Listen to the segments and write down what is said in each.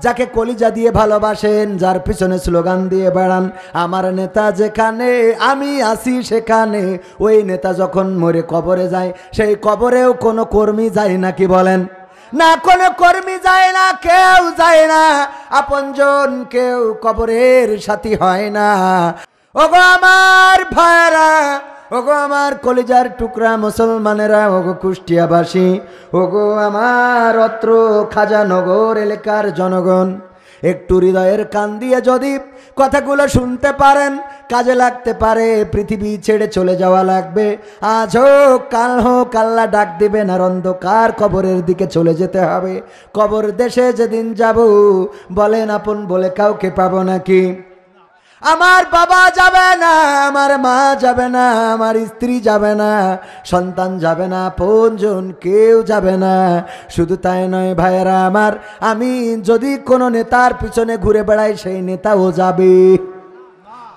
যাকে কলিজা দিয়ে ভালোবাসেন, যার পিছনে স্লোগান দিয়ে বেড়ান আমার নেতা যেখানে আমি আসি সেখানে, ওই নেতা যখন মরে কবরে যায় সেই কবরেও কোনো কর্মী যায় নাকি বলেন? না, কোনো কর্মী যায় না, কেউ যায় না, আপনজন কেউ কবরের সাথী হয় না। ওগো আমার ভাইরা, ওগো আমার কলিজার টুকরা মুসলমানেরা, ওগো কুষ্টিয়াবাসী, ওগো আমার অত্র খাজানগর এলাকার জনগণ, একটু হৃদয়ের কান দিয়ে যদি কথাগুলো শুনতে পারেন কাজে লাগতে পারে। পৃথিবী ছেড়ে চলে যাওয়া লাগবে, আজ হোক কাল হোক আল্লাহ ডাক দিবেন আর অন্ধকার কবরের দিকে চলে যেতে হবে। কবর দেশে যেদিন যাব বলেন আপন বলে কাউকে পাবো নাকি? আমার বাবা যাবে না, আমার মা যাবে না, আমার স্ত্রী যাবে না, সন্তান যাবে না, আপনজন কেউ যাবে না। শুধু তাই নয় ভাইয়েরা আমার, আমি যদি কোনো নেতার পিছনে ঘুরে বেড়াই সেই নেতাও যাবে,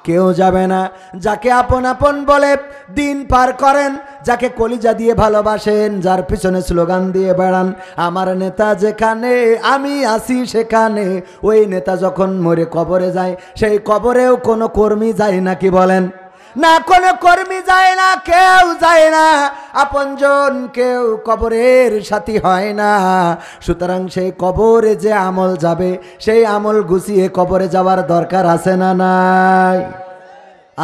কেউ যাবে না। যাকে আপন আপন বলে দিন পার করেন, যাকে কলিজা দিয়ে ভালোবাসেন, যার পিছনে স্লোগান দিয়ে বেড়ান আমার নেতা যেখানে আমি আসি সেখানে, ওই নেতা যখন মরে কবরে যায় সেই কবরেও কোনো কর্মী যায় নাকি বলেন? না, কোনো কর্মী যায় না, কেউ যায় না, আপনজন কেউ কবরের সাথী হয় না। সুতরাং সেই কবরে যে আমল যাবে সেই আমল গুছিয়ে কবরে যাওয়ার দরকার আছে না নাই?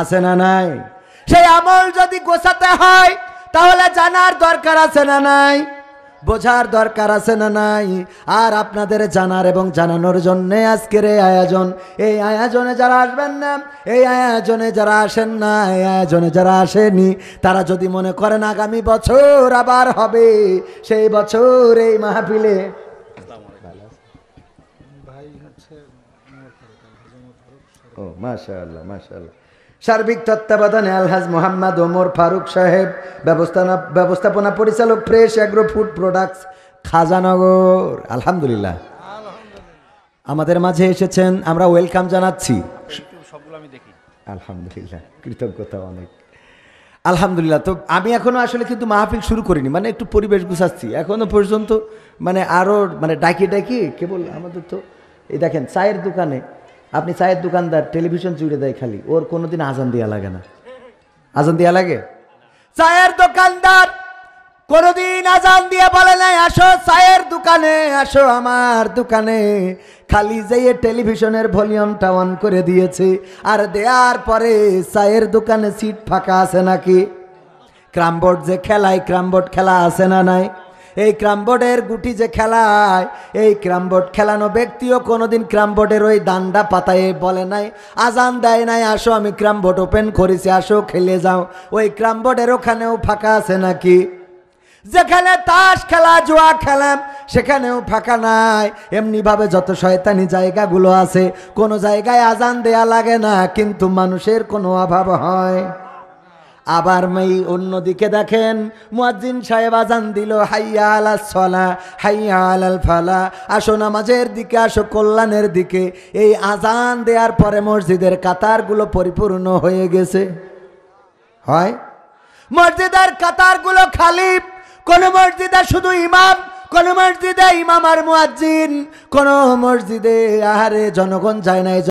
আছে না নাই? সেই আমল যদি গোছাতে হয় তাহলে জানার দরকার আছে না নাই? বোঝার দরকার আছে না নাই? আর আপনাদের জানার এবং জানানোর জন্য আজকের এই আয়োজন। এই আয়োজনে যারা আসবেন না, এই আয়োজনে যারা আসেন না, এই আয়োজনে যারা আসেনি, তারা যদি মনে করেন আগামী বছর আবার হবে, সেই বছর এই মাহফিলে ও মাশাআল্লাহ মাশাআল্লাহ সার্বিক তত্ত্বাবধানে আলহাজ মোহাম্মদ ওমর ফারুক সাহেব, ব্যবস্থাপনা পরিচালক, fresh agro food products, Khajanagar. আলহামদুলিল্লাহ আমাদের মাঝে এসেছেন, আমরা ওয়েলকাম জানাচ্ছি। আলহামদুলিল্লাহ, কৃতজ্ঞতা অনেক। আলহামদুলিল্লাহ। তো আমি এখনো আসলে কিন্তু মাহফিল শুরু করিনি, মানে একটু পরিবেশ গুছাচ্ছি এখনো পর্যন্ত, মানে আরও মানে ডাকি কেবল আমাদের তো এই দেখেন চায়ের দোকানে, আপনি চায়ের দোকানদার টেলিভিশন জুড়ে দেয় খালি, ওর কোনোদিন আজান দেওয়া লাগে না। আজান দেওয়া লাগে? চায়ের দোকানদার কোনোদিন আজান দিয়ে বলে নাই আসো চায়ের দোকানে, আসো আমার দোকানে। খালি যেয়ে টেলিভিশনের ভলিউমটা অন করে দিয়েছে, আর দেওয়ার পরে চায়ের দোকানে সিট ফাঁকা আছে নাকি? ক্রামবোর্ড যে খেলায়, ক্রামবোর্ড খেলা আছে না নাই? এই ক্রামবোর্ডের গুটি যে খেলায়, এই ক্রামবোর্ড খেলানো ব্যক্তিও কোনোদিন ক্রামবোর্ডের ওই দান্ডা পাতায় বলে নাই, আজান দেয় নাই আসো আমি ক্রামবোর্ড ওপেন করেছি আসো খেলে যাও। ওই ক্রামবোর্ডের ওখানেও ফাঁকা আছে নাকি? যেখানে তাস খেলা জুয়া খেলাম সেখানেও ফাঁকা নাই। এমনিভাবে যত শয়তানি জায়গাগুলো আছে কোনো জায়গায় আজান দেয়া লাগে না, কিন্তু মানুষের কোনো অভাব হয়। আবার অন্যদিকে দেখেন মুয়াজ্জিন সাহেব আজান দিল, হাইয়া আলাস সালাহ হাইয়া আলাল ফালাহ, আসো নামাজের দিকে, আসো কল্যাণের দিকে। এই আজান দেওয়ার পরে মসজিদের কাতারগুলো পরিপূর্ণ হয়ে গেছে। হয় মসজিদের কাতারগুলো খালি, কোন মসজিদে শুধু ইমাম, কোন মসজিদে ইমাম আর মুয়াজ্জিন, কোন মসজিদে আহারে জনগণ যায় না।